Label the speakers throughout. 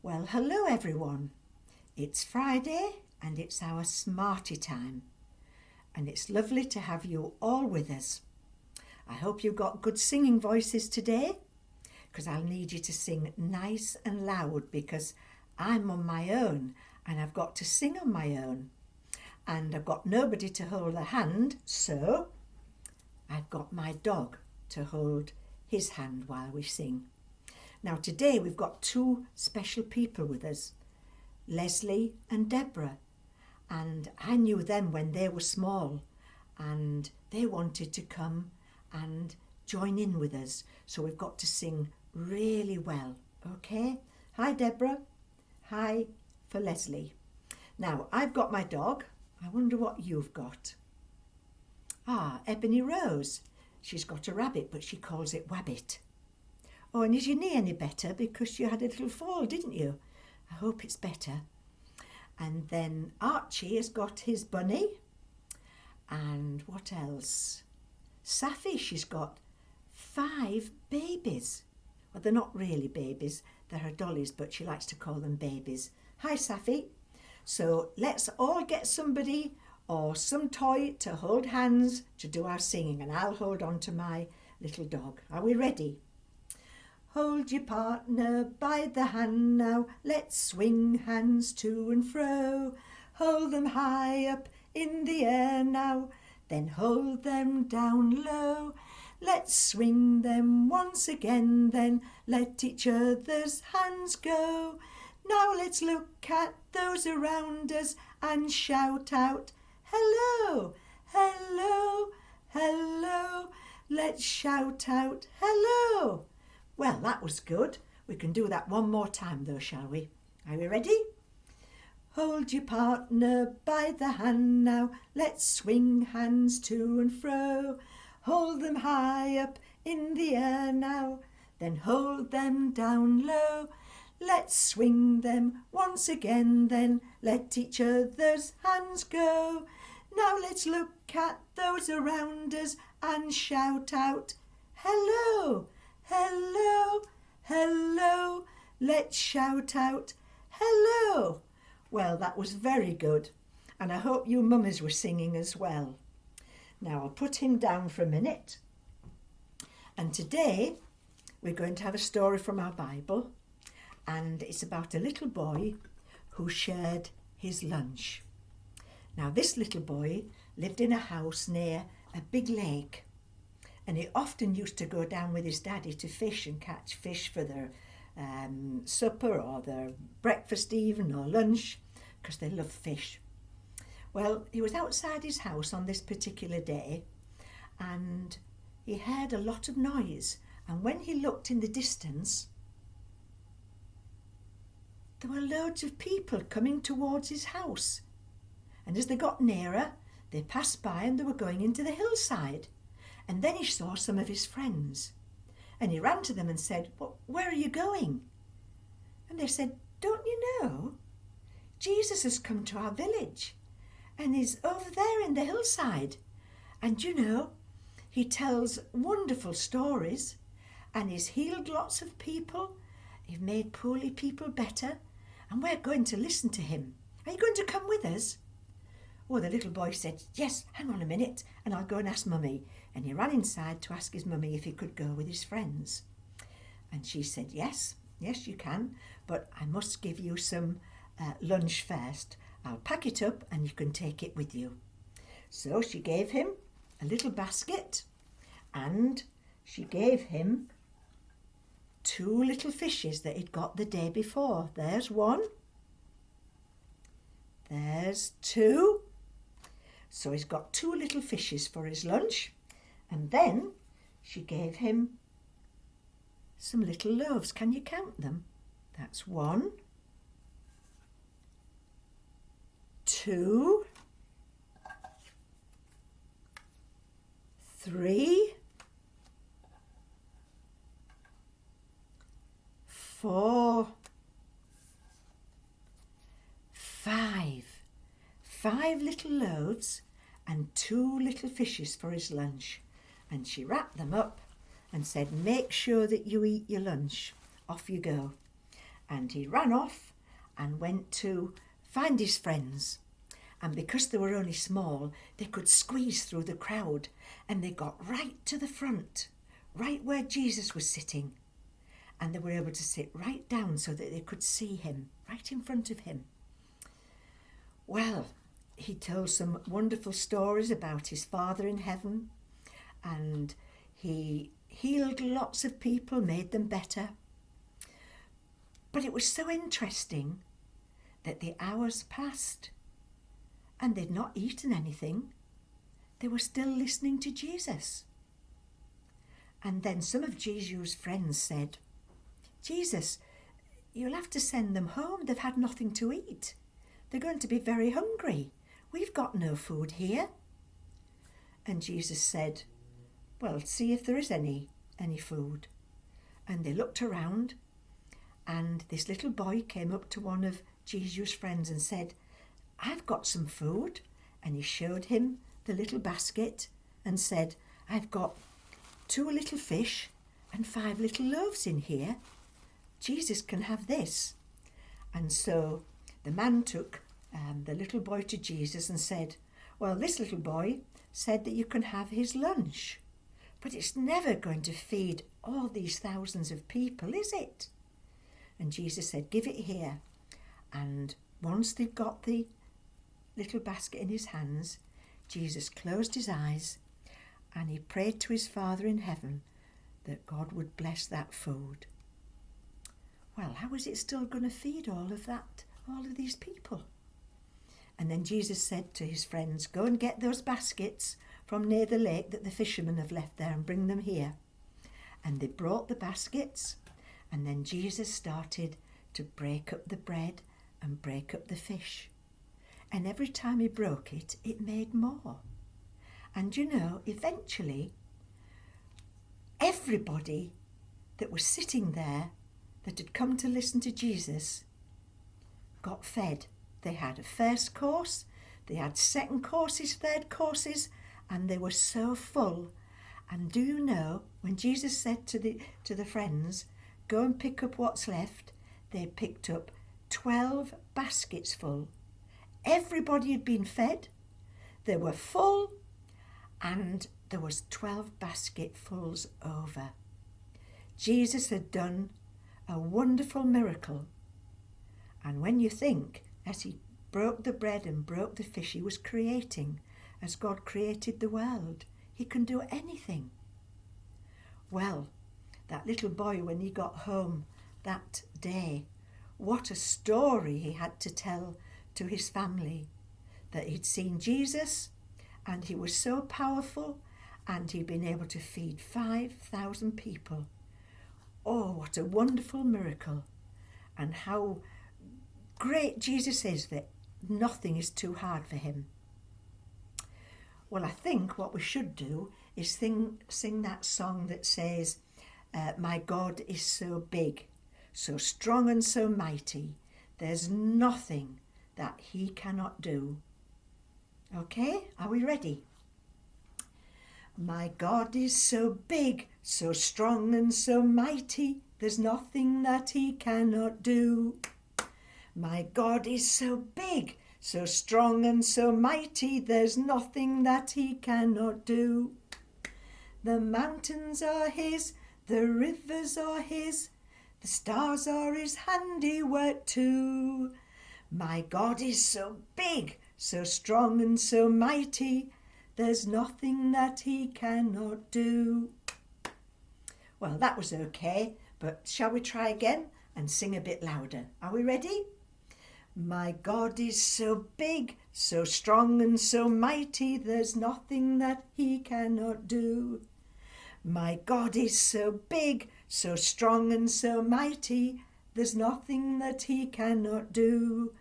Speaker 1: Well, hello everyone. It's Friday and it's our Smartie time. And it's lovely to have you all with us. I hope you've got good singing voices today, because I'll need you to sing nice and loud because I'm on my own and I've got to sing on my own. And I've got nobody to hold a hand, so I've got my dog to hold his hand while we sing. Now today we've got two special people with us, Leslie and Deborah, and I knew them when they were small and they wanted to come and join in with us, so we've got to sing really well, okay? Hi Deborah, hi for Leslie. Now I've got my dog, I wonder what you've got. Ebony Rose, she's got a rabbit but she calls it Wabbit. Oh, and is your knee any better? Because you had a little fall, didn't you? I hope it's better. And then Archie has got his bunny. And what else? Safi, she's got 5 babies. Well, they're not really babies. They're her dollies, but she likes to call them babies. Hi, Safi. So let's all get somebody or some toy to hold hands to do our singing. And I'll hold on to my little dog. Are we ready? Hold your partner by the hand now, let's swing hands to and fro. Hold them high up in the air now, then hold them down low. Let's swing them once again, then let each other's hands go. Now let's look at those around us and shout out, hello, hello, hello. Let's shout out, hello. Well, that was good. We can do that one more time though, shall we? Are we ready? Hold your partner by the hand now, let's swing hands to and fro. Hold them high up in the air now, then hold them down low. Let's swing them once again, then let each other's hands go. Now let's look at those around us and shout out, hello, hello, hello. Let's shout out, hello. Well, that was very good. And I hope you mummies were singing as well. Now I'll put him down for a minute. And today we're going to have a story from our Bible. And it's about a little boy who shared his lunch. Now this little boy lived in a house near a big lake. And he often used to go down with his daddy to fish and catch fish for their supper or their breakfast even or lunch, because they love fish. Well, he was outside his house on this particular day and he heard a lot of noise. And when he looked in the distance, there were loads of people coming towards his house. And as they got nearer, they passed by and they were going into the hillside. And then he saw some of his friends and he ran to them and said, well, where are you going? And they said, don't you know? Jesus has come to our village and he's over there in the hillside. And you know, he tells wonderful stories and he's healed lots of people. He's made poorly people better and we're going to listen to him. Are you going to come with us? Well, the little boy said, yes, hang on a minute and I'll go and ask Mummy. And he ran inside to ask his mummy if he could go with his friends. And she said, yes, you can, but I must give you some lunch first. I'll pack it up and you can take it with you. So she gave him a little basket and she gave him 2 little fishes that he'd got the day before. There's 1. There's 2. So he's got 2 little fishes for his lunch. And then she gave him some little loaves. Can you count them? That's 1, 2, 3, 4, 5. 5 little loaves and 2 little fishes for his lunch. And she wrapped them up and said, make sure that you eat your lunch. Off you go. and he ran off and went to find his friends. And because they were only small, they could squeeze through the crowd, and they got right to the front, right where Jesus was sitting. And they were able to sit right down so that they could see him, right in front of him. Well, he told some wonderful stories about his Father in heaven, and he healed lots of people, made them better. But it was so interesting that the hours passed and they'd not eaten anything. They were still listening to Jesus. And then some of Jesus' friends said, Jesus, you'll have to send them home. They've had nothing to eat. They're going to be very hungry. We've got no food here. And Jesus said, well, see if there is any food. And they looked around, and this little boy came up to one of Jesus' friends and said, I've got some food. And he showed him the little basket and said, I've got 2 little fish and 5 little loaves in here. Jesus can have this. And so the man took the little boy to Jesus and said, well, this little boy said that you can have his lunch, but it's never going to feed all these thousands of people, is it? And Jesus said, give it here. And once they'd got the little basket in his hands, Jesus closed his eyes and he prayed to his Father in heaven that God would bless that food. Well, how is it still going to feed all of these people? And then Jesus said to his friends, go and get those baskets from near the lake that the fishermen have left there and bring them here. And they brought the baskets, and then Jesus started to break up the bread and break up the fish. And every time he broke it, it made more. And you know, eventually, everybody that was sitting there that had come to listen to Jesus got fed. They had a first course, they had second courses, third courses, and they were so full. And do you know, when Jesus said to the friends, go and pick up what's left, they picked up 12 baskets full. Everybody had been fed, they were full, and there was 12 basketfuls over. Jesus had done a wonderful miracle. And when you think, as he broke the bread and broke the fish, he was creating, as God created the world. He can do anything. Well, that little boy, when he got home that day, what a story he had to tell to his family, that he'd seen Jesus and he was so powerful and he'd been able to feed 5,000 people. Oh, what a wonderful miracle, and how great Jesus is, that nothing is too hard for him. Well, I think what we should do is sing that song that says, my God is so big, so strong and so mighty, there's nothing that he cannot do. Okay, are we ready? My God is so big, so strong and so mighty, there's nothing that he cannot do. My God is so big, so strong and so mighty, there's nothing that he cannot do. The mountains are his, the rivers are his, the stars are his handiwork too. My God is so big, so strong and so mighty, there's nothing that he cannot do. Well, that was okay, but shall we try again and sing a bit louder? Are we ready? My God is so big, so strong and so mighty, there's nothing that he cannot do. My God is so big, so strong and so mighty, there's nothing that he cannot do.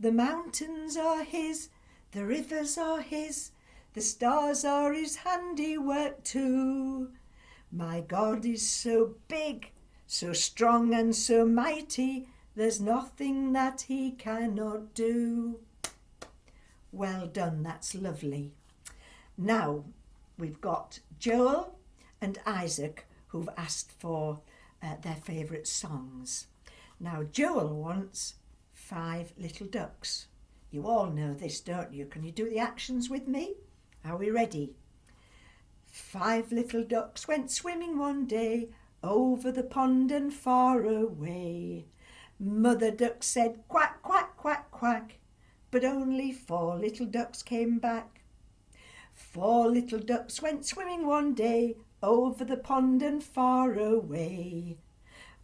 Speaker 1: The mountains are his, the rivers are his, the stars are his handiwork too. My God is so big, so strong and so mighty, there's nothing that he cannot do. Well done, that's lovely. Now we've got Joel and Isaac who've asked for their favourite songs. Now Joel wants 5 little ducks. You all know this, don't you? Can you do the actions with me? Are we ready? 5 little ducks went swimming one day over the pond and far away. Mother duck said quack, quack, quack, quack, but only 4 little ducks came back. 4 little ducks went swimming one day over the pond and far away.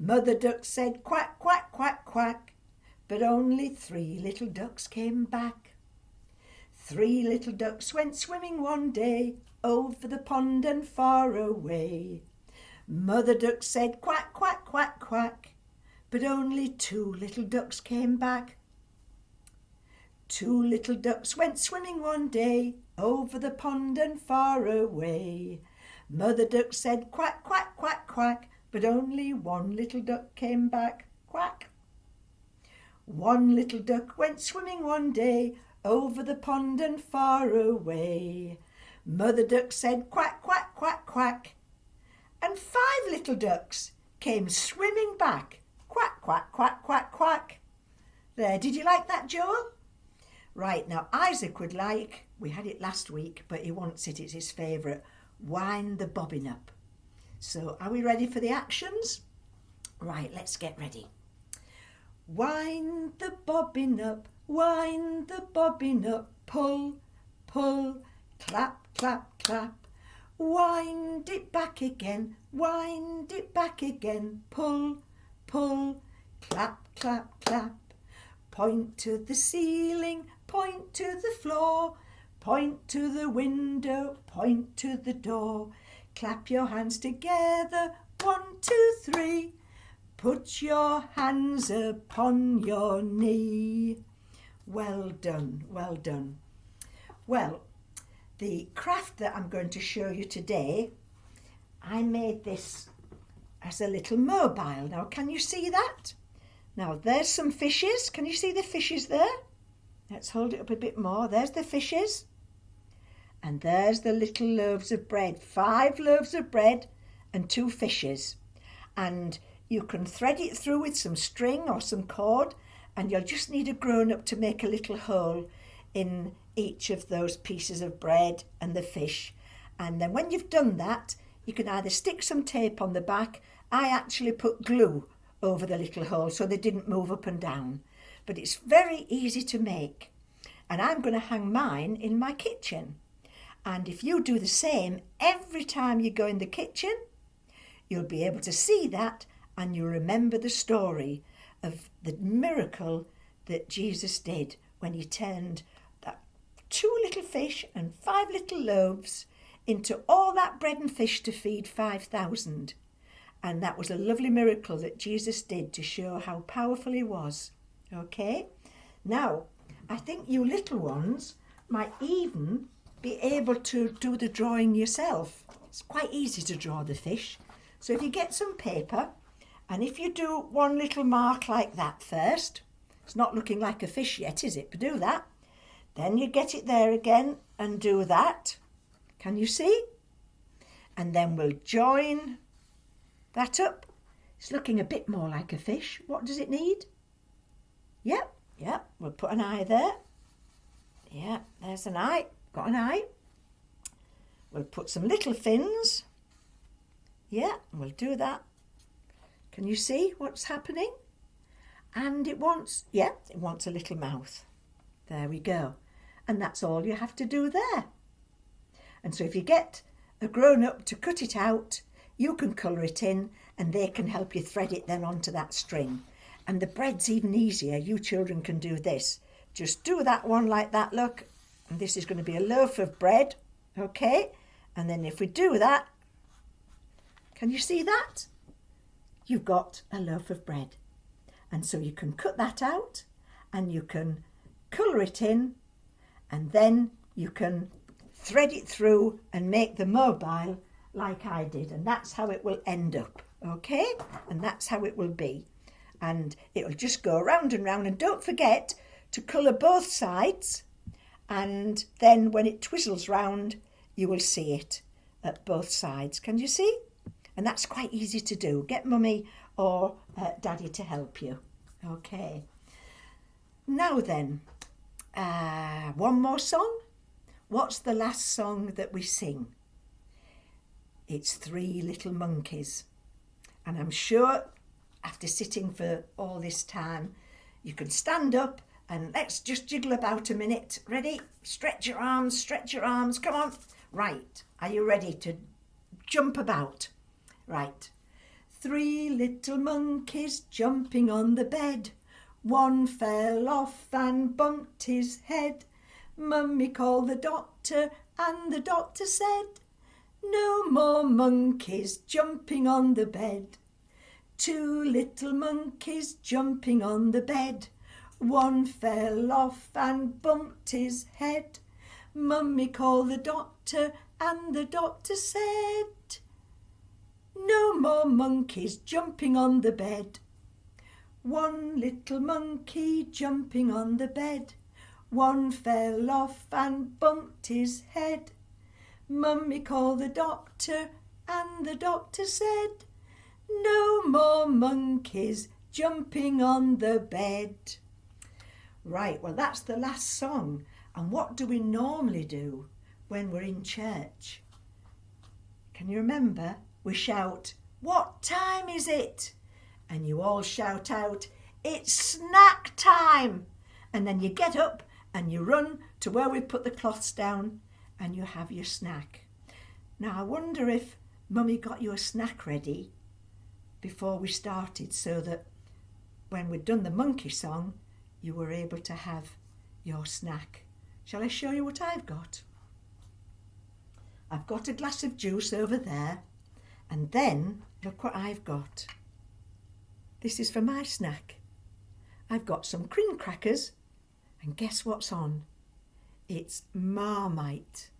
Speaker 1: Mother duck said quack, quack, quack, quack, but only 3 little ducks came back. 3 little ducks went swimming one day over the pond and far away. Mother duck said quack, quack, quack, quack, but only 2 little ducks came back. 2 little ducks went swimming one day over the pond and far away. Mother duck said quack, quack, quack, quack, but only 1 little duck came back. Quack. 1 little duck went swimming one day over the pond and far away. Mother duck said quack, quack, quack, quack, and 5 little ducks came swimming back. Quack, quack, quack, quack, quack. There, did you like that, Joel? Right, now Isaac would like, we had it last week, but he wants it, it's his favourite, wind the bobbin up. So are we ready for the actions? Right, let's get ready. Wind the bobbin up, wind the bobbin up, pull, pull, clap, clap, clap. Wind it back again, wind it back again, pull, pull, clap, clap, clap. Point to the ceiling, point to the floor, point to the window, point to the door. Clap your hands together, 1, 2, 3. Put your hands upon your knee. Well done, well done. Well, the craft that I'm going to show you today, I made this as a little mobile. Now, can you see that? Now, there's some fishes. Can you see the fishes there? Let's hold it up a bit more. There's the fishes. And there's the little loaves of bread. 5 loaves of bread and 2 fishes. And you can thread it through with some string or some cord, and you'll just need a grown-up to make a little hole in each of those pieces of bread and the fish. And then when you've done that, you can either stick some tape on the back. I actually put glue over the little hole so they didn't move up and down. But it's very easy to make. And I'm going to hang mine in my kitchen. And if you do the same every time you go in the kitchen, you'll be able to see that and you'll remember the story of the miracle that Jesus did when he turned that 2 little fish and 5 little loaves into all that bread and fish to feed 5,000. And that was a lovely miracle that Jesus did to show how powerful he was. Okay? Now, I think you little ones might even be able to do the drawing yourself. It's quite easy to draw the fish. So if you get some paper, and if you do one little mark like that first, it's not looking like a fish yet, is it? But do that. Then you get it there again and do that. Can you see? And then we'll join that up. It's looking a bit more like a fish. What does it need? Yep. We'll put an eye there. Yeah, there's an eye. Got an eye. We'll put some little fins. Yeah, we'll do that. Can you see what's happening? And it wants a little mouth. There we go. And that's all you have to do there. And so if you get a grown-up to cut it out, you can colour it in and they can help you thread it then onto that string. And the bread's even easier. You children can do this. Just do that one like that, look. And this is going to be a loaf of bread, okay? And then if we do that, can you see that? You've got a loaf of bread. And so you can cut that out and you can colour it in and then you can thread it through and make the mobile like I did. And that's how it will end up, okay? And that's how it will be. And it'll just go round and round. And don't forget to colour both sides. And then when it twizzles round, you will see it at both sides. Can you see? And that's quite easy to do. Get Mummy or Daddy to help you. Okay. Now then, one more song. What's the last song that we sing? It's Three Little Monkeys. And I'm sure after sitting for all this time, you can stand up and let's just jiggle about a minute. Ready? Stretch your arms, come on. Right, are you ready to jump about? Right. Three little monkeys jumping on the bed. One fell off and bumped his head. Mummy called the doctor and the doctor said, no more monkeys jumping on the bed. Two little monkeys jumping on the bed. One fell off and bumped his head. Mummy called the doctor and the doctor said, no more monkeys jumping on the bed. One little monkey jumping on the bed. One fell off and bumped his head. Mummy called the doctor and the doctor said, no more monkeys jumping on the bed. Right, well that's the last song. And what do we normally do when we're in church? Can you remember? We shout, what time is it? And you all shout out, it's snack time. And then you get up and you run to where we put the cloths down and you have your snack. Now I wonder if Mummy got you a snack ready before we started so that when we'd done the monkey song, you were able to have your snack. Shall I show you what I've got? I've got a glass of juice over there, and then look what I've got. This is for my snack. I've got some cream crackers, and guess what's on? It's Marmite.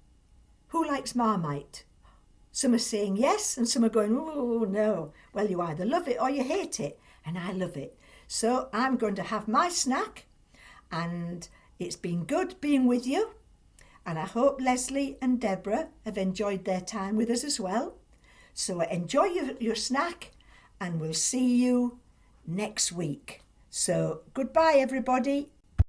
Speaker 1: Who likes Marmite? Some are saying yes, and some are going, oh no. Well, you either love it or you hate it, and I love it. So I'm going to have my snack, and it's been good being with you. And I hope Leslie and Deborah have enjoyed their time with us as well. So enjoy your snack, and we'll see you next week. So goodbye, everybody.